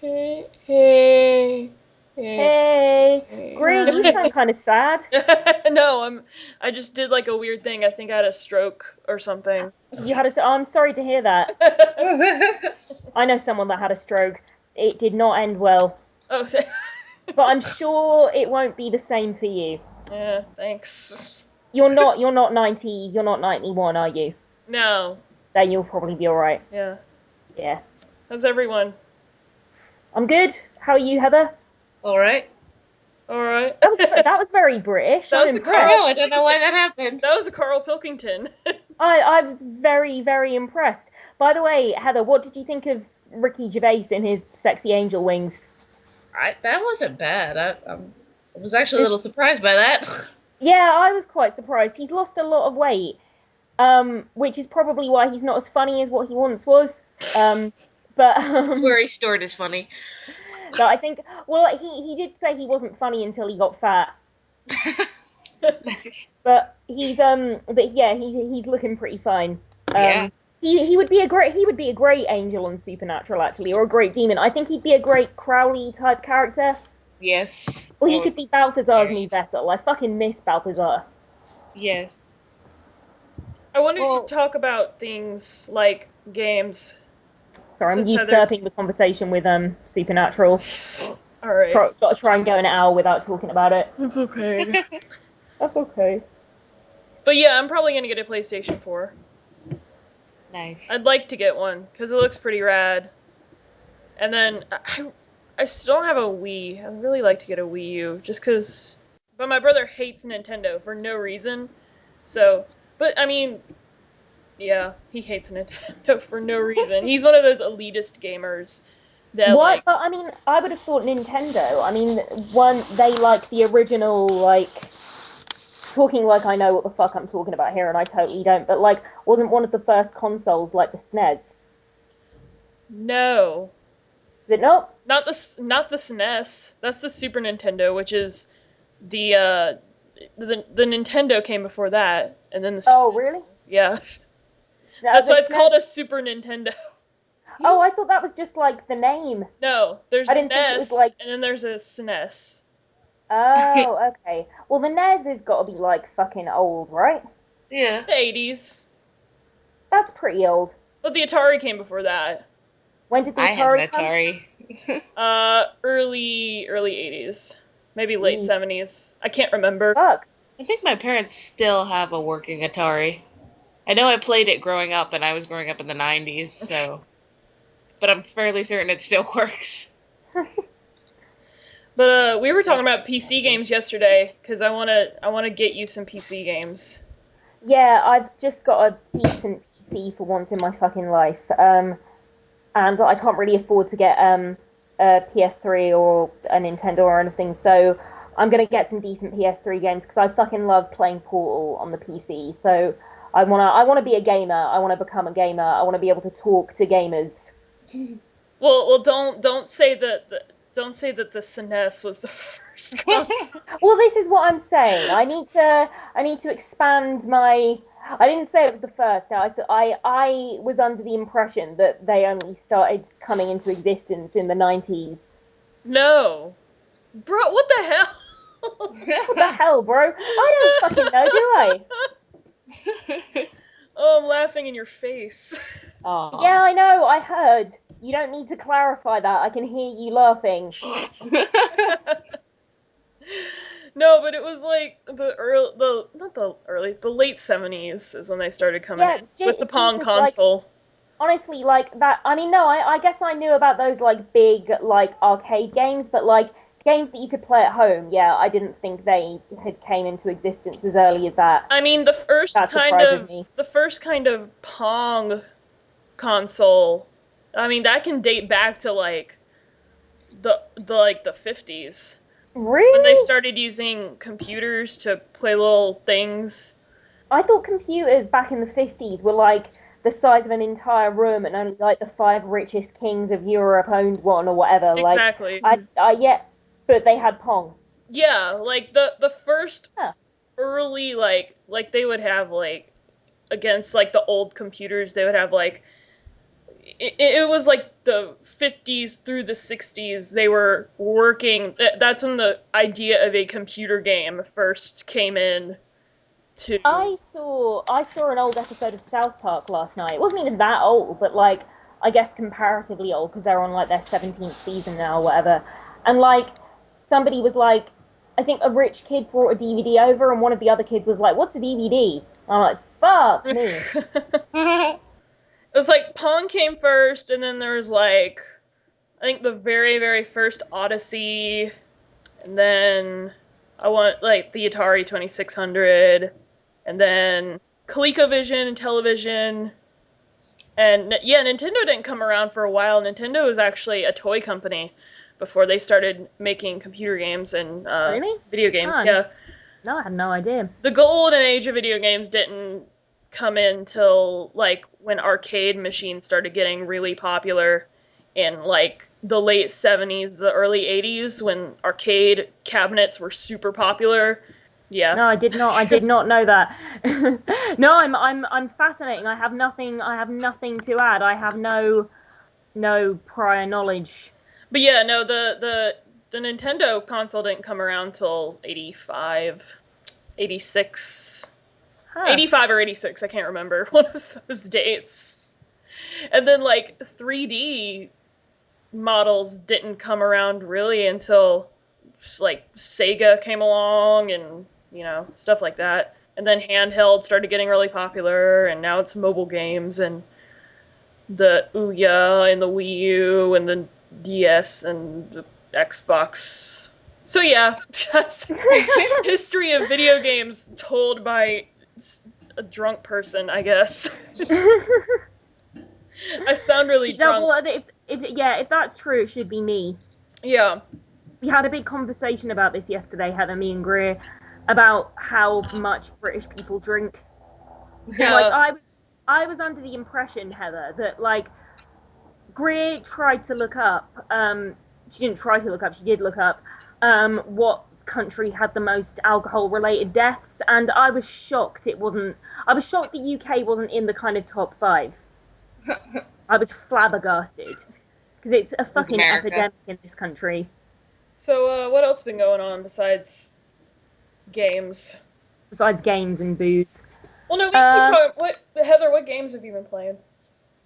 Hey, hey, Hey, hey. Greer, you sound kind of sad. No, I just did like a weird thing. I think I had a stroke or something. Oh, I'm sorry to hear that. I know someone that had a stroke. It did not end well, Oh, but I'm sure it won't be the same for you. yeah, thanks. You're not 90, you're not 91, are you? No, Then you'll probably be all right. yeah. Yeah. How's everyone? I'm good. How are you, Heather? All right. All right. That was very British. That I'm was a I Carl. impressed. know. I don't know why that happened. That was a Carl Pilkington. I'm very, very impressed. By the way, Heather, what did you think of Ricky Gervais in his sexy angel wings? That wasn't bad. I was actually a little surprised by that. Yeah, I was quite surprised. He's lost a lot of weight, which is probably why he's not as funny as what he once was. But That's where he stored his funny. but I think, well, he did say he wasn't funny until he got fat. Nice. But he's looking pretty fine. Yeah. He would be a great angel on Supernatural actually, or a great demon. I think he'd be a great Crowley type character. Yes. Or he could be Balthazar's Yes. new vessel. I fucking miss Balthazar. Yeah. I wanted Well- to talk about things like games. Sorry, I'm Since usurping the conversation with Supernatural. All right. Got to try and go an hour without talking about it. It's okay. That's okay. But yeah, I'm probably gonna get a PlayStation 4. Nice. I'd like to get one because it looks pretty rad. And then I still don't have a Wii. I'd really like to get a Wii U just because. But my brother hates Nintendo for no reason. So, but I mean, yeah, he hates Nintendo for no reason. He's one of those elitist gamers that What? like. But I mean, I would have thought Nintendo. I mean, they like the original, like, talking like I know what the fuck I'm talking about here, and I totally don't. But like, wasn't one of the first consoles like the SNES? No, Is it not? not the SNES. That's the Super Nintendo, which is the Nintendo came before that, and then the. Oh, really? Yeah. No, That's the why it's SNES called a Super Nintendo. Oh, I thought that was just like the name. No, there's I a didn't think it was NES, like- and then there's a SNES. Oh, okay. Well, the NES has got to be like fucking old, right? Yeah. The 80s. That's pretty old. But the Atari came before that. When did the I have an Atari come? Atari. Early 80s. Maybe late Jeez. 70s. I can't remember. Fuck. I think my parents still have a working Atari. I know I played it growing up, and I was growing up in the 90s, so. But I'm fairly certain it still works. But we were talking about PC games yesterday because I wanna get you some PC games. Yeah, I've just got a decent PC for once in my fucking life. And I can't really afford to get a PS3 or a Nintendo or anything, so I'm gonna get some decent PS3 games because I fucking love playing Portal on the PC. So I wanna be a gamer. I wanna become a gamer. I wanna be able to talk to gamers. Well, don't say that the SNES was the first console. Well, this is what I'm saying. I need to expand my. I didn't say it was the first. I was under the impression that they only started coming into existence in the 90s. No, bro, what the hell? What the hell, bro? I don't fucking know, do I? Oh, I'm laughing in your face. Aw. Yeah, I know. I heard. You don't need to clarify that. I can hear you laughing. No, but it was like the late 70s is when they started coming in with the Pong Jesus, console. Honestly, like that. I mean, no, I guess I knew about those like big like arcade games, but like games that you could play at home. Yeah, I didn't think they had came into existence as early as that. I mean, the first That kind surprises of me. the first kind of Pong console. I mean, that can date back to like the 50s when they Really? started using computers to play little things. I thought computers back in the 50s were like the size of an entire room, and only like the 5 richest kings of Europe owned one or whatever. Exactly. Like, yeah, but they had Pong. Yeah, like the first Huh. early like they would have like against like the old computers they would have like it was like the 50s through the 60s. They were working. That's when the idea of a computer game first came in. I saw an old episode of South Park last night. It wasn't even that old, but like I guess comparatively old because they're on like their 17th season now, or whatever. And like somebody was like, I think a rich kid brought a DVD over, and one of the other kids was like, "What's a DVD?" I'm like, "Fuck me." It was like Pong came first, and then there was like I think the very, very first Odyssey, and then I want like the Atari 2600, and then ColecoVision and television. And yeah, Nintendo didn't come around for a while. Nintendo was actually a toy company before they started making computer games and Really? video games. Oh, Yeah. No, I had no idea. The golden age of video games didn't come in till like when arcade machines started getting really popular in like the late 70s, the early 80s, when arcade cabinets were super popular. Yeah. No, I did not know that. No, I'm fascinating. I have nothing to add. I have no prior knowledge. But yeah, no, the Nintendo console didn't come around till 85, 86, Huh. 85 or 86, I can't remember, one of those dates. And then like 3D models didn't come around really until like Sega came along and, you know, stuff like that. And then handheld started getting really popular, and now it's mobile games and the Ouya and the Wii U and the DS and the Xbox. So yeah, that's history of video games told by a drunk person, I guess. I sound really drunk. Well, if that's true, it should be me. Yeah. We had a big conversation about this yesterday, Heather, me and Greer, about how much British people drink. Yeah. Like I was under the impression, Heather, that like Greer tried to look up. She didn't try to look up. She did look up what country had the most alcohol-related deaths, and I was shocked it wasn't. I was shocked the UK wasn't in the kind of top 5. I was flabbergasted because it's a fucking epidemic in this country. So what else been going on besides games? Besides games and booze. Well, no, we keep talking. Heather, what games have you been playing?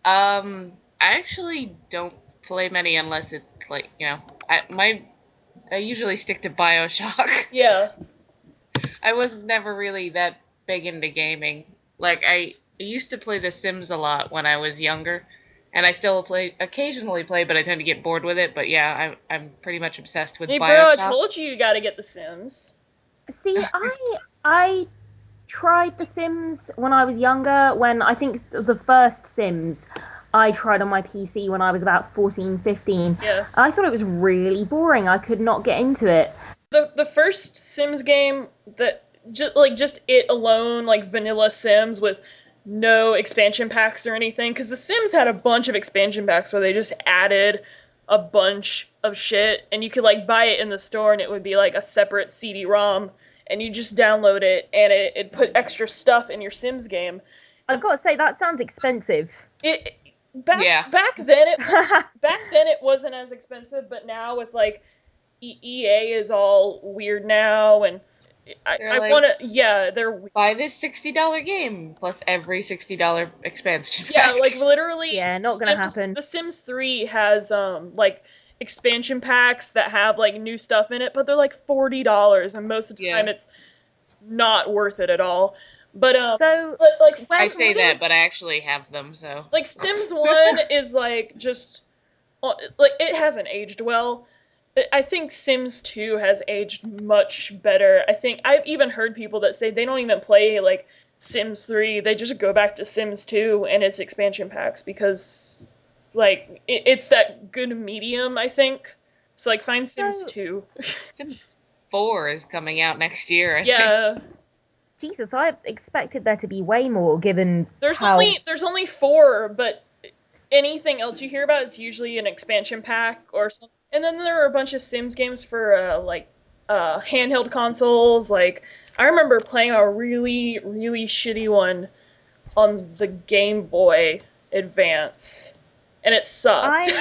I actually don't play many unless it's like, you know, I usually stick to BioShock. Yeah. I was never really that big into gaming. Like, I used to play The Sims a lot when I was younger, and I still occasionally play, but I tend to get bored with it. But yeah, I'm pretty much obsessed with Hey, BioShock. bro, I told you gotta get The Sims. See, I tried The Sims when I was younger, when I think the first Sims I tried on my PC when I was about 14, 15. Yeah. I thought it was really boring. I could not get into it. The first Sims game that just it alone, like vanilla Sims with no expansion packs or anything, because The Sims had a bunch of expansion packs where they just added a bunch of shit, and you could like buy it in the store, and it would be like a separate CD-ROM, and you just download it, and it put extra stuff in your Sims game. I've got to say, that sounds expensive. Back then it wasn't as expensive, but now with like EA is all weird now, and I want to, yeah, they're buy this $60 game plus every $60 expansion pack. Yeah, like literally. Yeah, not gonna happen. The Sims 3 has like expansion packs that have like new stuff in it, but they're like $40, and most of the time it's not worth it at all. But I say that, but I actually have them, so like Sims 1 is like just like it hasn't aged well. I think Sims 2 has aged much better. I think I've even heard people that say they don't even play like Sims 3. They just go back to Sims 2 and its expansion packs because like it's that good medium, I think. So like find Sims 2. Sims 4 is coming out next year, I think. Jesus, I expected there to be way more given there's only 4, but anything else you hear about, it's usually an expansion pack or something. And then there are a bunch of Sims games for handheld consoles. Like I remember playing a really, really shitty one on the Game Boy Advance. and it sucked.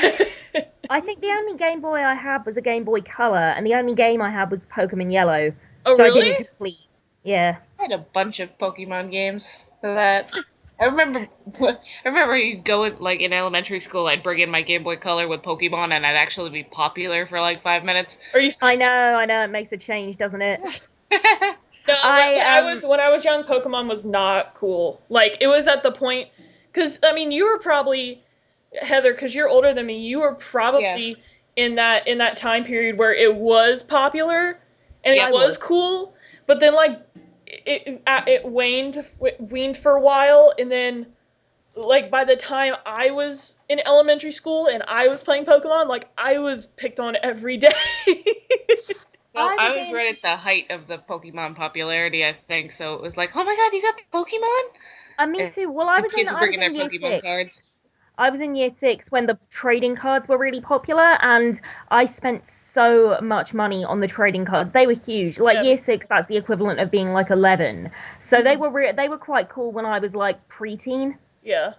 I think the only Game Boy I had was a Game Boy Color, and the only game I had was Pokemon Yellow. Oh, which really? I didn't complete. Yeah. I had a bunch of Pokemon games for that. I remember you going, like, in elementary school, I'd bring in my Game Boy Color with Pokemon, and I'd actually be popular for, like, 5 minutes. Are you serious? I know, it makes a change, doesn't it? No, when I was young, Pokemon was not cool. Like, it was at the point, because, I mean, you were probably, Heather, because you're older than me, you were probably in that time period where it was popular, and it was cool, but then, like, it weaned for a while, and then, like, by the time I was in elementary school and I was playing Pokemon, like, I was picked on every day. Well, I was right at the height of the Pokemon popularity, I think, so it was like, oh my god, you got Pokemon? Me too. Well, I was in year 6. Cards. I was in year 6 when the trading cards were really popular, and I spent so much money on the trading cards. They were huge. Like, year 6, that's the equivalent of being, like, 11. So they were quite cool when I was, like, preteen. Yeah.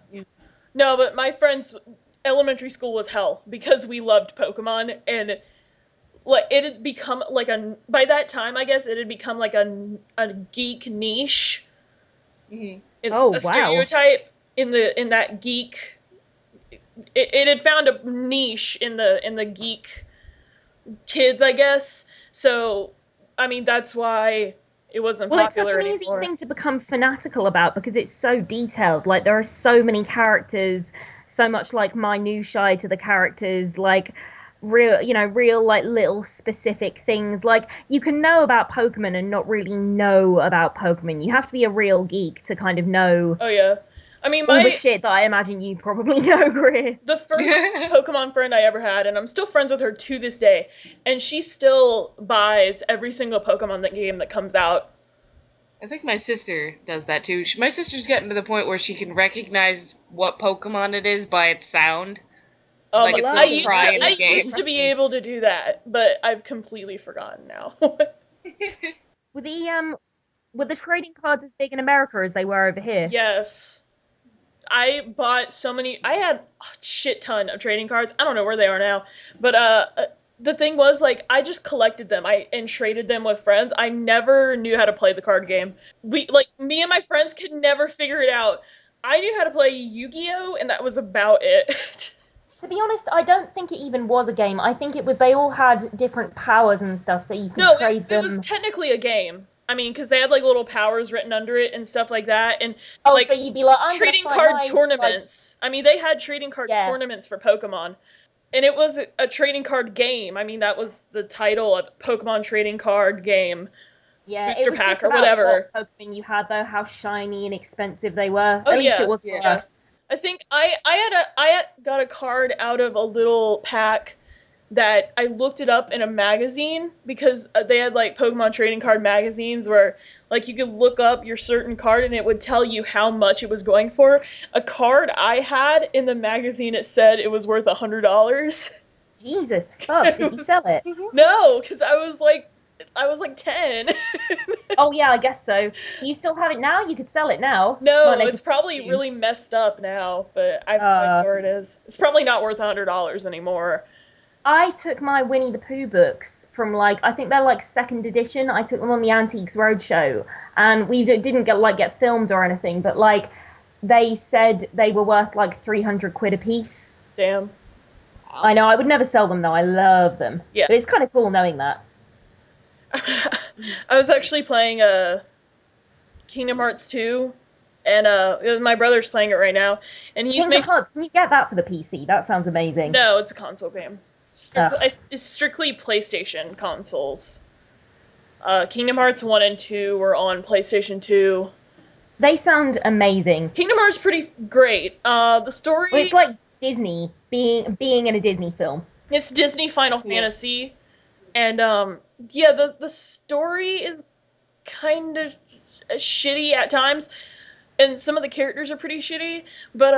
No, but my friends' elementary school was hell, because we loved Pokemon, and, like, it had become, like, by that time, I guess, it had become, like, a geek niche. Mm-hmm. A stereotype in that geek. It had found a niche in the geek kids, I guess. So, I mean, that's why it wasn't popular anymore. It's such an easy thing to become fanatical about because it's so detailed. Like, there are so many characters, so much, like, minutiae to the characters, like, real, like, little specific things. Like, you can know about Pokemon and not really know about Pokemon. You have to be a real geek to kind of know. Oh, yeah. I mean, all the shit that I imagine you probably know, Greer. The first Pokemon friend I ever had, and I'm still friends with her to this day, and she still buys every single Pokemon game that comes out. I think my sister does that too. My sister's gotten to the point where she can recognize what Pokemon it is by its sound. Like it's I used to be able to do that, but I've completely forgotten now. Were the trading cards as big in America as they were over here? Yes. I bought so many. I had a shit ton of trading cards. I don't know where they are now, but the thing was, like, I just collected them. And traded them with friends. I never knew how to play the card game. Me and my friends could never figure it out. I knew how to play Yu-Gi-Oh, and that was about it. To be honest, I don't think it even was a game. I think it was they all had different powers and stuff, so you could trade them. No, it was technically a game. I mean, because they had, like, little powers written under it and stuff like that. And, so you'd be like, I'm trading card tournaments. Like... I mean, they had trading card tournaments for Pokemon. And it was a trading card game. I mean, that was the title, a Pokemon trading card game. Yeah, Booster pack or whatever. What Pokemon you had, though, how shiny and expensive they were. Oh, At least it was for us. I think I got a card out of a little pack that I looked it up in a magazine because they had, like, Pokemon trading card magazines where, like, you could look up your certain card and it would tell you how much it was going for. A card I had in the magazine, it said it was worth $100. Jesus fuck, did you sell it? No, because I was like 10. Oh yeah, I guess so. Do you still have it now? You could sell it now. No, it's probably really messed up now, but I have where it is. It's probably not worth $100 anymore. I took my Winnie the Pooh books from, like, I think they're, like, 2nd edition. I took them on the Antiques Roadshow, and we didn't get filmed or anything, but, like, they said they were worth, like, 300 quid a piece. Damn. I know, I would never sell them, though. I love them. Yeah. But it's kind of cool knowing that. I was actually playing Kingdom Hearts 2, and my brother's playing it right now, and he's Kingdom Hearts, can you get that for the PC? That sounds amazing. No, it's a console game. It's strictly PlayStation consoles. Kingdom Hearts 1 and 2 were on PlayStation 2. They sound amazing. Kingdom Hearts pretty great. The story... Well, it's like Disney, being in a Disney film. It's Disney Final Fantasy. And, the story is kind of shitty at times. And some of the characters are pretty shitty. But,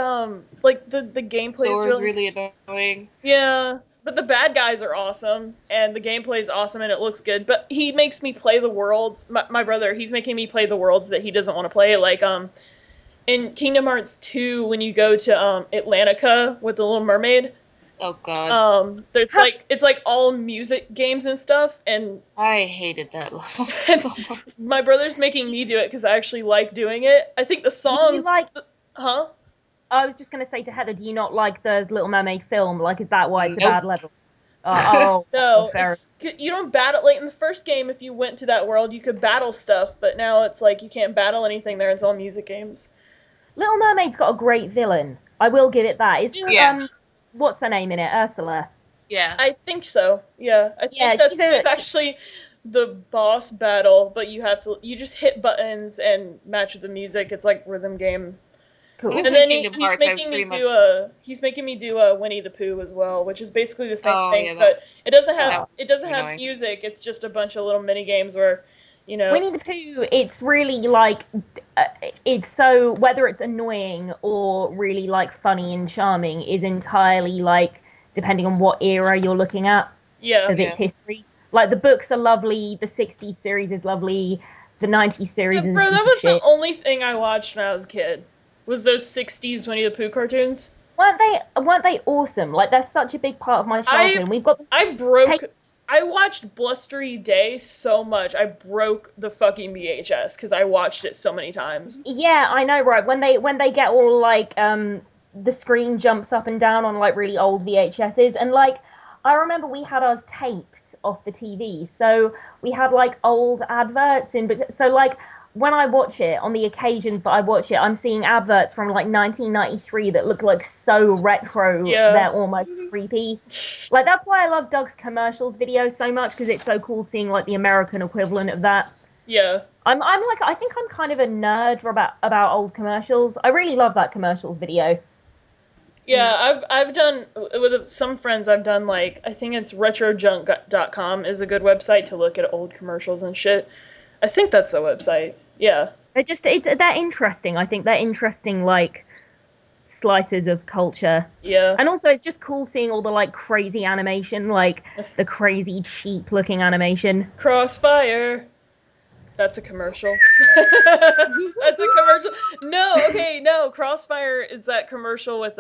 like, the gameplay is really annoying. Yeah. But the bad guys are awesome, and the gameplay is awesome, and it looks good. But he makes me play the worlds. My brother, he's making me play the worlds that he doesn't want to play. Like, in Kingdom Hearts 2 when you go to Atlantica with the Little Mermaid. Oh God. There's like it's like all music games and stuff, and I hated that level so much. my brother's making me do it because I actually like doing it. I think the Do you songs, like? huh? I was just gonna say to Heather, do you not like the Little Mermaid film? Like, is that why it's a Nope. bad level? Oh, No, fair. you don't battle. Like in the first game, if you went to that world, you could battle stuff, but now it's like you can't battle anything there. It's all music games. Little Mermaid's got a great villain. I will give it that. Is Yeah. what's her name in it? Ursula. Yeah. I think so. Yeah, I think Yeah, that's she's a- just actually the boss battle, but you just hit buttons and match with the music. It's like rhythm game. Cool. With And the then Kingdom he's Hearts, I making me pretty do much- he's making me do a Winnie the Pooh as well, which is basically the same Oh, thing, yeah, but it doesn't have annoying. music. It's just a bunch of little mini games where, you know. Winnie the Pooh, it's really like, it's so, whether it's annoying or really like funny and charming is entirely like, depending on what era you're looking at Yeah. of its history. Like, the books are lovely, the 60s series is lovely, the 90s series is a Bro, piece that of was the shit. only thing I watched when I was a kid. Was those 60s Winnie the Pooh cartoons? Weren't they awesome? Like, they're such a big part of my childhood. We've got I watched Blustery Day so much. I broke the fucking VHS because I watched it so many times. Yeah, I know, right? When they get all like the screen jumps up and down on like really old VHSs, and like I remember we had ours taped off the TV, so we had like old adverts in, but so like when I watch it, on the occasions that I watch it, I'm seeing adverts from like 1993 that look like so retro, Yeah. they're almost creepy. Like, that's why I love Doug's commercials videos so much, because it's so cool seeing like the American equivalent of that. Yeah. I'm like, I think I'm kind of a nerd for about old commercials. I really love that commercials video. Yeah, I've done with some friends. I've done like I think it's retrojunk.com is a good website to look at old commercials and shit. I think that's a website. Yeah. They're interesting. I think they're interesting, like, slices of culture. Yeah. And also, it's just cool seeing all the like crazy animation, like the crazy cheap looking animation. Crossfire. That's a commercial. That's a commercial. No, Crossfire is that commercial with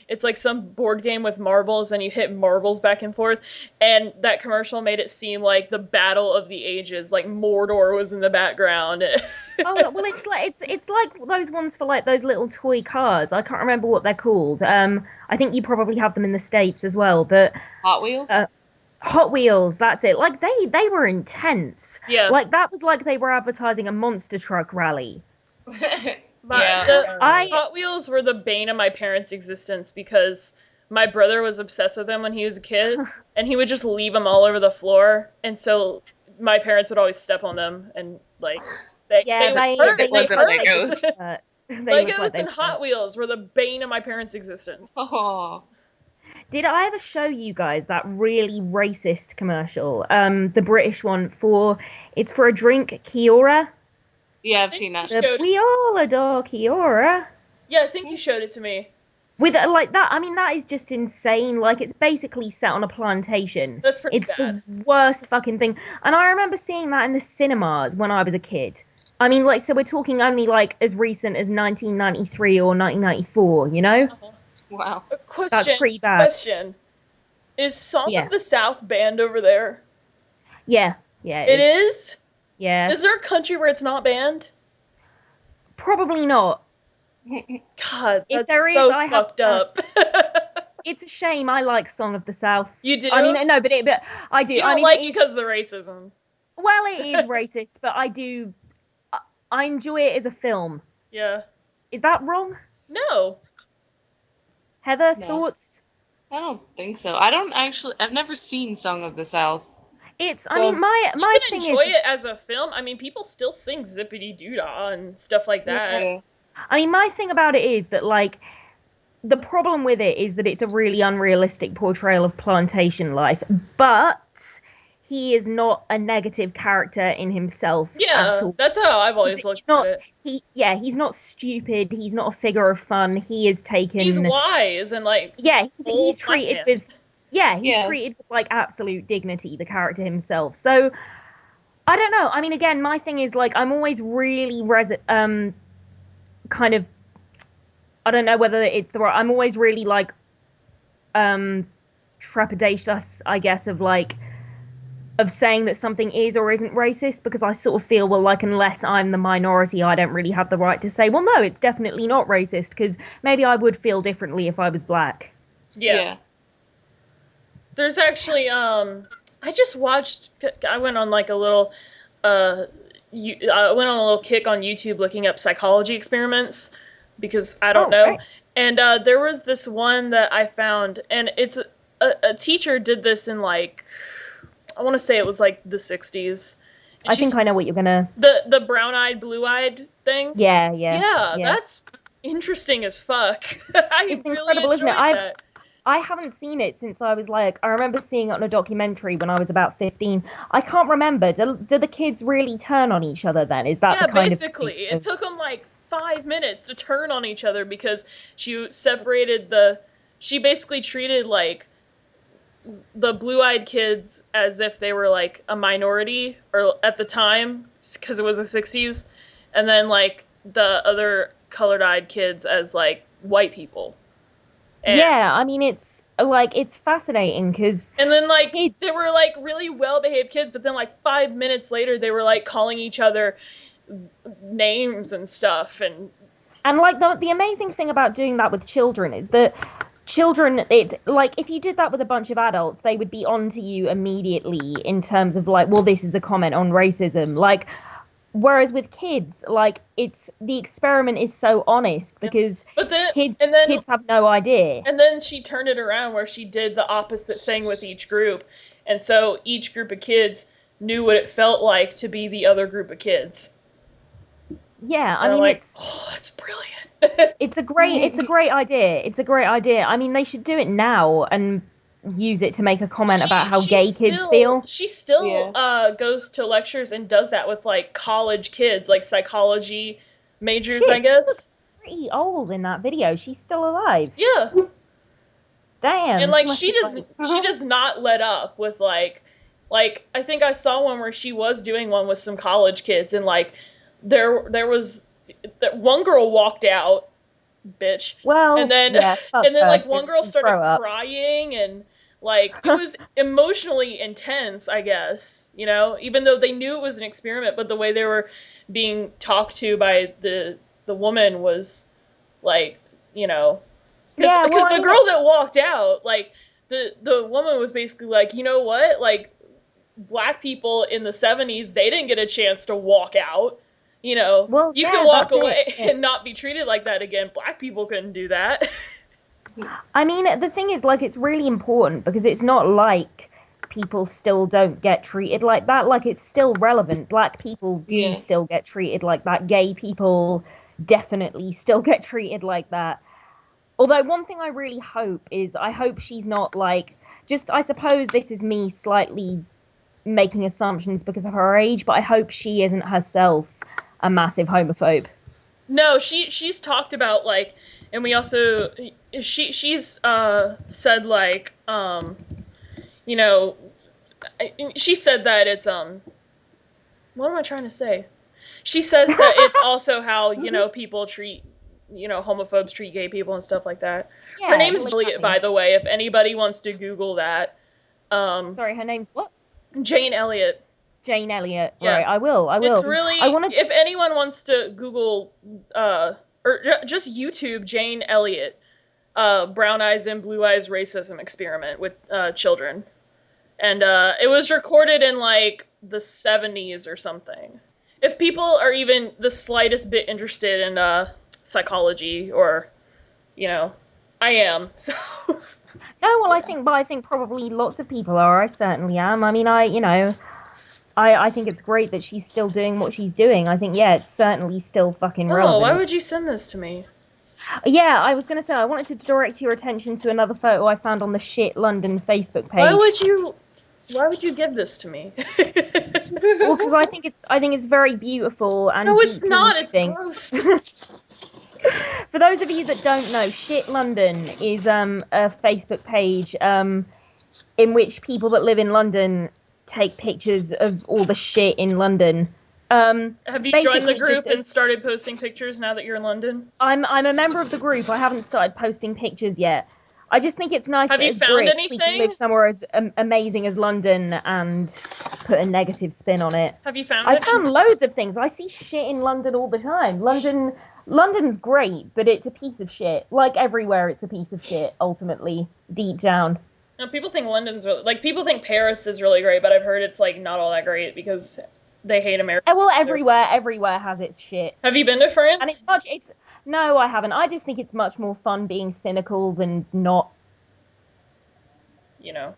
it's like some board game with marbles and you hit marbles back and forth, and that commercial made it seem like the Battle of the Ages, like Mordor was in the background. Oh, well, it's like those ones for like those little toy cars. I can't remember what they're called. I think you probably have them in the States as well, but Hot Wheels? Hot Wheels, that's it. Like, they were intense. Yeah. Like, that was like they were advertising a monster truck rally. Hot Wheels were the bane of my parents' existence because my brother was obsessed with them when he was a kid, and he would just leave them all over the floor, and so my parents would always step on them, and like they Legos and Hot Wheels were the bane of my parents' existence. Oh. Did I ever show you guys that really racist commercial? The British one it's for a drink, Kiora. Yeah, I've seen that. We all adore Kiora. Yeah, I think you showed it to me. With like that, I mean, that is just insane. Like, it's basically set on a plantation. That's pretty It's bad. the worst fucking thing. And I remember seeing that in the cinemas when I was a kid. I mean, like, so we're talking only like as recent as 1993 or 1994, you know? Uh-huh. Wow. A question. That's pretty bad. Question. Is Song of the South banned over there? Yeah. It is? Yeah. Is there a country where it's not banned? Probably not. God, If that's there is, so I have- fucked up. It's a shame. I like Song of the South. You do? I mean, no, but I do. You don't I mean, like it because of the racism. well, it is racist, but I enjoy it as a film. Yeah. Is that wrong? No. Heather, No. thoughts? I don't think so. I've never seen Song of the South. I mean, my You can thing enjoy is, it as a film. I mean, people still sing Zippity Doo-Dah and stuff like that. Yeah. I mean, my thing about it is that, like, the problem with it is that it's a really unrealistic portrayal of plantation life, but he is not a negative character in himself at Yeah, all. that's how I've always looked at it. He's not stupid. He's not a figure of fun. He is taken. He's wise and like. Yeah, full he's treated fucking- with. Yeah, he's Yeah. treated with like absolute dignity. The character himself. So I don't know. I mean, again, my thing is like I'm always really kind of I don't know whether it's the right. I'm always really like trepidatious, I guess, of saying that something is or isn't racist, because I sort of feel, well, like, unless I'm the minority, I don't really have the right to say, well, no, it's definitely not racist, because maybe I would feel differently if I was black. Yeah. There's actually, I went on like a little, I went on a little kick on YouTube looking up psychology experiments, because I don't know. Right. And there was this one that I found, and it's a teacher did this in like, I want to say it was like the 60s. I think I know what you're gonna... The brown-eyed, blue-eyed thing? Yeah, that's interesting as fuck. It's really incredible, isn't it? I haven't seen it since I was like... I remember seeing it on a documentary when I was about 15. I can't remember. Do the kids really turn on each other then? Is that the kind basically. Of... It took them like 5 minutes to turn on each other because she separated she basically treated like the blue-eyed kids as if they were like a minority, or at the time, because it was the 60s, and then like the other colored-eyed kids as like white people. And, yeah, I mean, it's like, it's fascinating because... And then like they were like really well-behaved kids, but then like 5 minutes later they were like calling each other names and stuff, and like the amazing thing about doing that with children is that children, it's like, if you did that with a bunch of adults, they would be onto you immediately in terms of like, well, this is a comment on racism. Like, whereas with kids, like, the experiment is so honest because kids have no idea. And then she turned it around where she did the opposite thing with each group. And so each group of kids knew what it felt like to be the other group of kids. Yeah, I mean, like, oh, that's brilliant. It's a great idea. It's a great idea. I mean, they should do it now and use it to make a comment about how gay kids feel. She still goes to lectures and does that with like college kids, like psychology majors, I guess. She looks pretty old in that video. She's still alive. Yeah. Damn. And like she does not let up with like I think I saw one where she was doing one with some college kids, and like there was that one girl walked out, bitch. Well, and then like one girl started crying, and like it was emotionally intense, I guess, you know, even though they knew it was an experiment, but the way they were being talked to by the woman was like, you know, because the girl that walked out, like the woman was basically like, you know what, like black people in the 70s, they didn't get a chance to walk out. You know, well, you can walk away and not be treated like that again. Black people couldn't do that. I mean, the thing is, like, it's really important because it's not like people still don't get treated like that. Like, it's still relevant. Black people do still get treated like that. Gay people definitely still get treated like that. Although one thing I really hope is, I hope she's not like, I suppose this is me slightly making assumptions because of her age, but I hope she isn't herself a massive homophobe. No, she's talked about like, and we also she's said like you know, she said that it's what am I trying to say? She says that it's also how, you know, people treat, you know, homophobes treat gay people and stuff like that. Yeah, her name's Elliot, by the way, if anybody wants to Google that. Sorry, her name's what? Jane Elliott. Jane Elliott. Yeah. Right, I will. It's really, if anyone wants to Google, or just YouTube Jane Elliott, brown eyes and blue eyes racism experiment with children. And it was recorded in like the 70s or something. If people are even the slightest bit interested in psychology, or, you know, I am, so... No, well, I think probably lots of people are. I certainly am. I mean, I think it's great that she's still doing what she's doing. I think, yeah, it's certainly still fucking relevant. Oh, why would you send this to me? Yeah, I was going to say, I wanted to direct your attention to another photo I found on the Shit London Facebook page. Why would you give this to me? Well, because I think it's very beautiful and no, it's not. It's gross. For those of you that don't know, Shit London is a Facebook page in which people that live in London take pictures of all the shit in London Have you joined the basically group just and started posting pictures now that you're in London? I'm a member of the group. I haven't started posting pictures yet. I just think it's nice Have that you as found Brits we can anything? live somewhere as amazing as London and put a negative spin on it. Have you found I it? found loads of things. I see shit in London all the time. London's great, but it's a piece of shit. Like everywhere, it's a piece of shit. Ultimately, deep down. No, people think London's really, like, people think Paris is really great, but I've heard it's, like, not all that great because they hate America. Well, everywhere has its shit. Have you been to France? And no, I haven't. I just think it's much more fun being cynical than not. You know.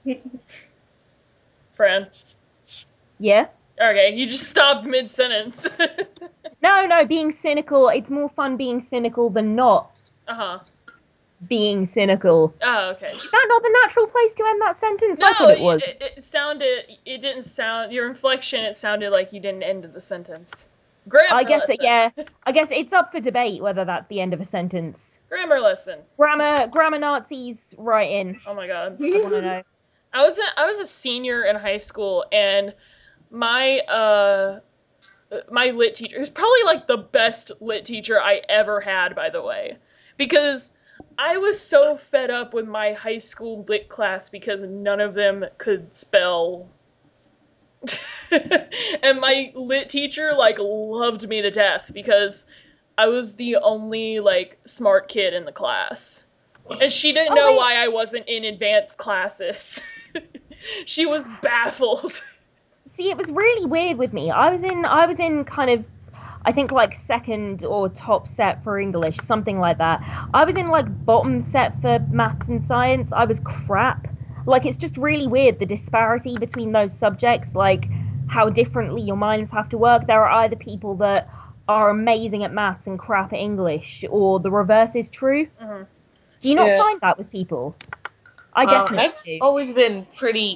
Fran. Yeah? Okay, you just stopped mid-sentence. No, being cynical, it's more fun being cynical than not Uh-huh. being cynical. Oh, okay. Is that not the natural place to end that sentence? No, I thought it was. it didn't sound, your inflection, it sounded like you didn't end the sentence. Grammar I guess lesson. I guess it's up for debate whether that's the end of a sentence. Grammar lesson. Grammar Nazis, write in. Oh my god. I want to know. I was a senior in high school, and my my lit teacher, who's probably like the best lit teacher I ever had, by the way, because I was so fed up with my high school lit class because none of them could spell. And my lit teacher, like, loved me to death because I was the only, like, smart kid in the class. And she didn't know why I wasn't in advanced classes. She was baffled. See, it was really weird with me. I was in kind of, I think, like, second or top set for English, something like that. I was in, like, bottom set for maths and science. I was crap. Like, it's just really weird, the disparity between those subjects, like, how differently your minds have to work. There are either people that are amazing at maths and crap at English, or the reverse is true. Mm-hmm. Do you not find that with people? I definitely do.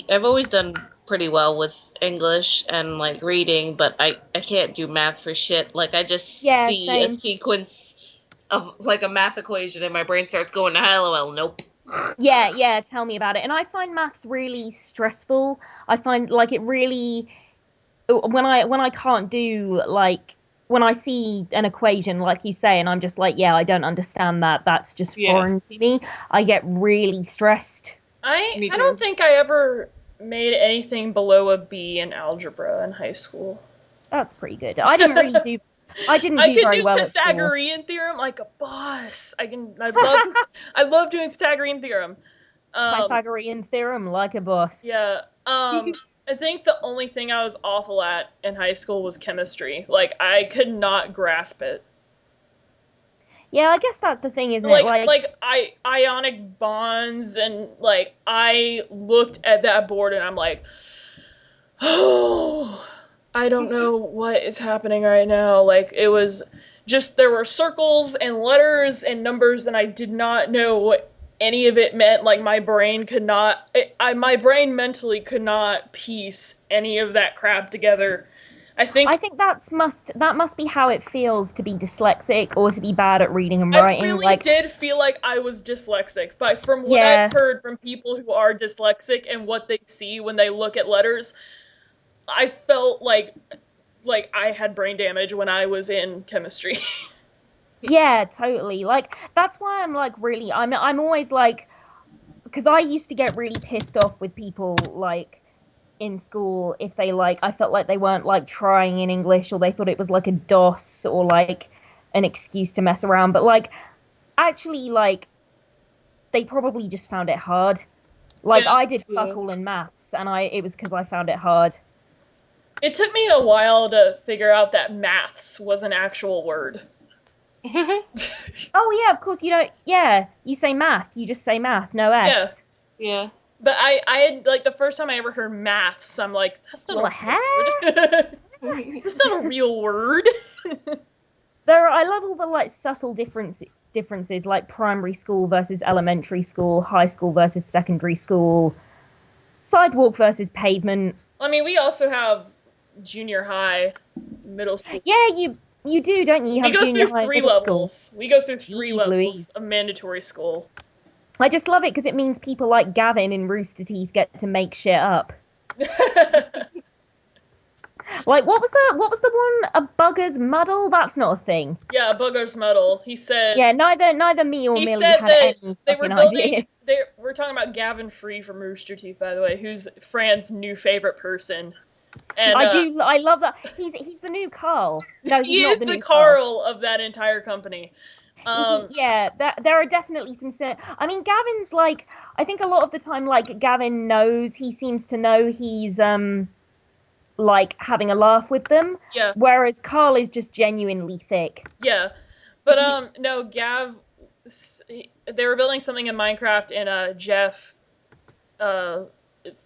I've always done pretty well with English and, like, reading, but I can't do math for shit. Like, I just see same. a sequence of, like, a math equation and my brain starts going, hello, nope. Yeah, tell me about it. And I find maths really stressful. I find, like, it really, when I can't do, like, when I see an equation, like you say, and I'm just like, yeah, I don't understand that, that's just foreign to me, I get really stressed. I don't think I ever made anything below a B in algebra in high school. That's pretty good. I didn't do very well at school. Pythagorean theorem like a boss. I love doing Pythagorean theorem. Pythagorean theorem like a boss. Yeah. I think the only thing I was awful at in high school was chemistry. Like, I could not grasp it. Yeah, I guess that's the thing, isn't it? Like ionic bonds, and, like, I looked at that board and I'm like, oh, I don't know what is happening right now. Like, it was just, there were circles and letters and numbers, and I did not know what any of it meant. Like, my brain my brain mentally could not piece any of that crap together. I think that must be how it feels to be dyslexic or to be bad at reading and writing. I really did feel like I was dyslexic, but from what I've heard from people who are dyslexic and what they see when they look at letters, I felt like I had brain damage when I was in chemistry. Yeah, totally. Like, that's why I'm, like, really, I'm always, like, because I used to get really pissed off with people, like, in school if they, like, I felt like they weren't, like, trying in English, or they thought it was, like, a DOS, or, like, an excuse to mess around. But, like, actually, like, they probably just found it hard. Like, I did fuck all in maths, and it was because I found it hard. It took me a while to figure out that maths was an actual word. Oh, yeah, of course, you say math, you just say math, no S. Yeah. But I had, like, the first time I ever heard maths, I'm like, that's not a word. That's not a real word. I love all the, like, subtle differences, like primary school versus elementary school, high school versus secondary school, sidewalk versus pavement. I mean, we also have junior high, middle school. Yeah, you do, don't you? We go through 3 levels. We go through 3 levels of mandatory school. I just love it because it means people like Gavin and Rooster Teeth get to make shit up. Like, what was the one? A bugger's muddle? That's not a thing. Yeah, Booger's Muddle. He said. Yeah, neither me or He Millie said had that any they were fucking building. idea. We're talking about Gavin Free from Rooster Teeth, by the way, who's Fran's new favorite person. And I love that. He's the new Carl. No, he's he not is the the new Carl. Carl of that entire company. Yeah, there are definitely some. I mean, Gavin's like. I think a lot of the time, like Gavin knows. He seems to know he's like having a laugh with them. Yeah. Whereas Carl is just genuinely thick. Yeah, but no, Gav. They were building something in Minecraft, and Jeff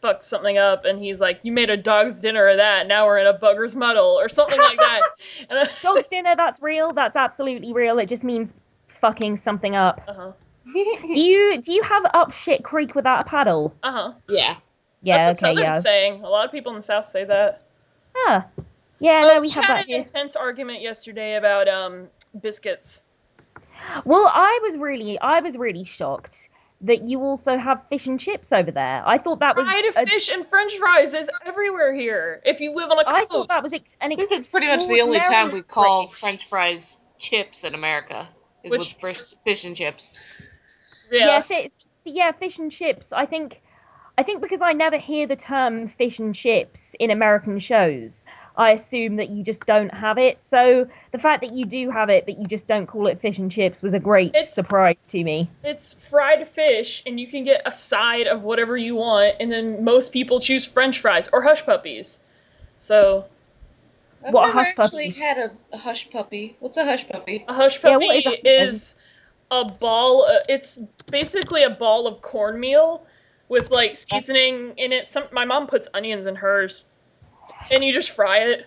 fucked something up, and he's like, "You made a dog's dinner of that. Now we're in a bugger's muddle," or something like that. And Dog's dinner. That's real. That's absolutely real. It just means fucking something up. Uh-huh. Do you have up shit creek without a paddle? Uh-huh. Yeah. Yeah, That's a okay, southern yeah. saying. A lot of people in the South say that. Ah. Yeah, no, we have had that an here. intense argument yesterday about biscuits. Well, I was really shocked that you also have fish and chips over there. I thought that was Fried fish and French fries is everywhere here. If you live on a coast. I thought that was an This is pretty much the only time we call extraordinary French fries chips in America. Is Which- with fish and chips. Yeah. Fish and chips. I think because I never hear the term fish and chips in American shows, I assume that you just don't have it. So the fact that you do have it, but you just don't call it fish and chips, was a great surprise to me. It's fried fish, and you can get a side of whatever you want, and then most people choose French fries or hush puppies. So I've What, never hush actually puppies? had a hush puppy. What's a hush puppy? a hush Yeah, puppy what is a- is a ball. It's basically a ball of cornmeal with like seasoning in it. My mom puts onions in hers, and you just fry it.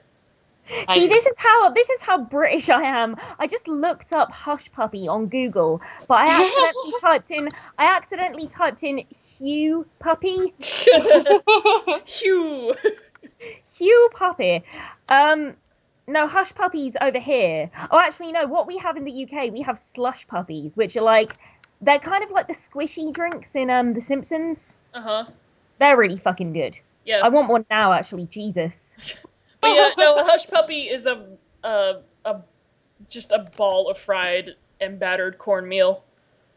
See, this is how British I am. I just looked up hush puppy on Google, but I accidentally typed in Hughpuppy. Hugh. Hughpuppy. No, hush puppies over here. Oh, actually, no. What we have in the UK, we have slush puppies, which are like, they're kind of like the squishy drinks in The Simpsons. Uh-huh. They're really fucking good. Yeah. I want one now, actually. Jesus. But yeah, no, a hush puppy is just a ball of fried and battered cornmeal.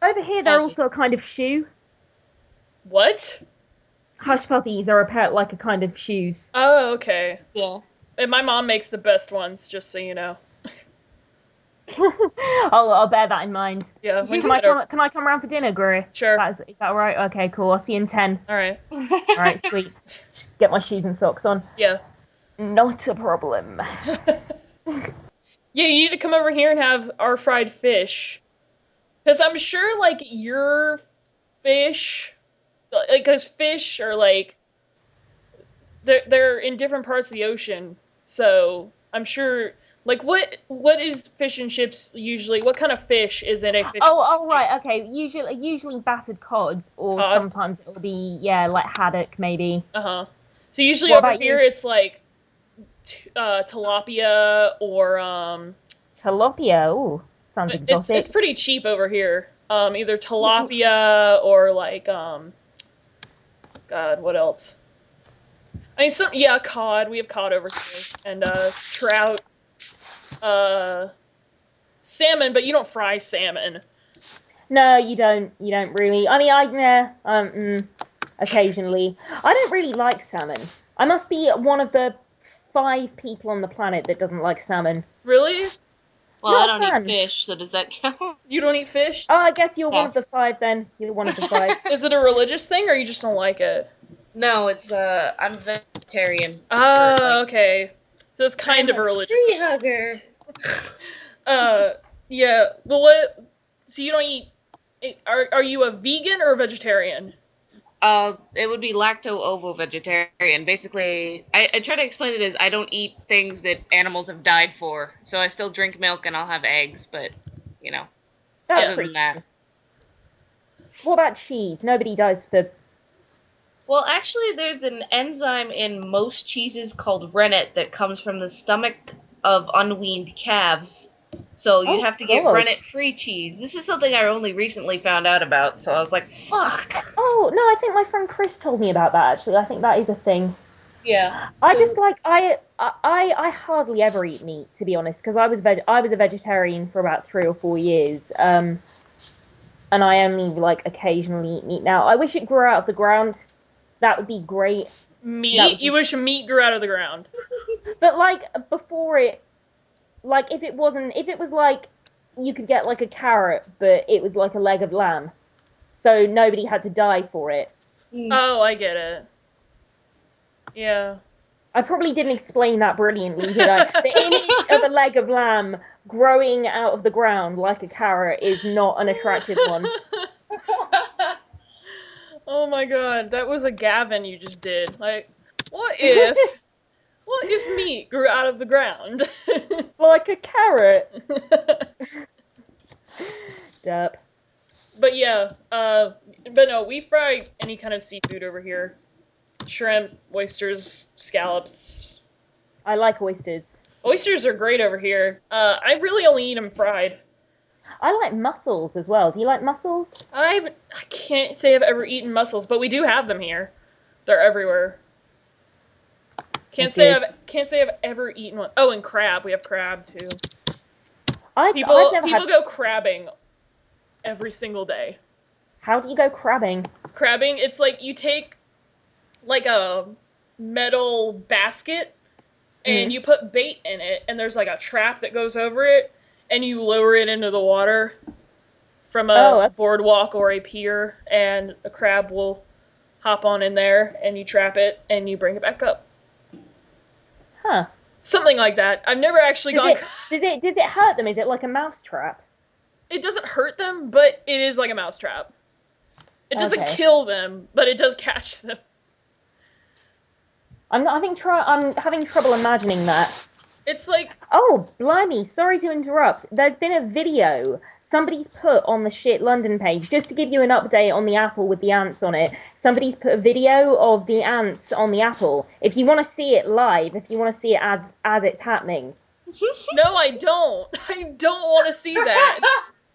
Over here, they're also a kind of shoe. What? Hush puppies are a kind of shoes. Oh, okay. Yeah. And my mom makes the best ones, just so you know. I'll bear that in mind. Yeah. Can I come around for dinner, Greer? Sure. Is that all right? Okay, cool. I'll see you in 10. All right. All right, sweet. Just get my shoes and socks on. Yeah. Not a problem. Yeah, you need to come over here and have our fried fish. Because I'm sure, like, your fish, like, because fish are, like, they're in different parts of the ocean. So I'm sure, like, what is fish and chips usually? What kind of fish is in a fish? Oh, right, okay. Usually battered cod, or Cod? sometimes it'll be, like haddock, maybe. Uh-huh. So usually What over about here you? it's, like, tilapia or, Tilapia, ooh, sounds exotic. It's pretty cheap over here. Either tilapia or like God, what else? I mean, cod. We have cod over here, and trout, salmon. But you don't fry salmon. No, you don't really. I mean, occasionally. I don't really like salmon. I must be one of the 5 people on the planet that doesn't like salmon. Really? Well, Not I don't fun. eat fish, so does that count? You don't eat fish? Oh, I guess you're one Yeah. of the 5 then. You're one of the 5. Is it a religious thing, or you just don't like it? No, it's I'm vegetarian. Oh, okay. So it's kind of a religious Tree hugger. Yeah. Well, what? So you don't eat? Are you a vegan or a vegetarian? It would be lacto-ovo-vegetarian. Basically, I try to explain it as I don't eat things that animals have died for. So I still drink milk and I'll have eggs, but, you know, That's other pretty than that. What about cheese? Nobody does for... Well, actually, there's an enzyme in most cheeses called rennet that comes from the stomach of unweaned calves. So you have to get gross. rennet-free cheese. This is something I only recently found out about, so I was like, fuck! Oh, no, I think my friend Chris told me about that, actually. I think that is a thing. Yeah. I just like I hardly ever eat meat, to be honest, because I was a vegetarian for about 3 or 4 years, and I only like occasionally eat meat now. I wish it grew out of the ground. That would be great. Meat? You wish meat grew out of the ground. But like before it, like if it was like you could get like a carrot, but it was like a leg of lamb, so nobody had to die for it. Oh, I get it. Yeah. I probably didn't explain that brilliantly, did I? The image of a leg of lamb growing out of the ground like a carrot is not an attractive one. Oh my god, that was a Gavin you just did. Like, what if meat grew out of the ground? Like a carrot. Derp. But yeah, but no, we fry any kind of seafood over here. Shrimp, oysters, scallops. I like oysters. Oysters are great over here. I really only eat them fried. I like mussels as well. Do you like mussels? I can't say I've ever eaten mussels, but we do have them here. They're everywhere. Can't say I've ever eaten one. Oh, and crab. We have crab too. People go crabbing every single day. How do you go crabbing? Crabbing, it's like you take like a metal basket and you put bait in it, and there's like a trap that goes over it, and you lower it into the water from a boardwalk or a pier, and a crab will hop on in there, and you trap it, and you bring it back up. Huh. Something like that. I've never actually gone... Does it hurt them? Is it like a mouse trap? It doesn't hurt them, but it is like a mouse trap. It doesn't kill them, but it does catch them. I'm having trouble imagining that. It's like... Oh, blimey, sorry to interrupt. There's been a video somebody's put on the Shit London page, just to give you an update on the apple with the ants on it. Somebody's put a video of the ants on the apple. If you want to see it live, if you want to see it as it's happening. No, I don't. I don't want to see that.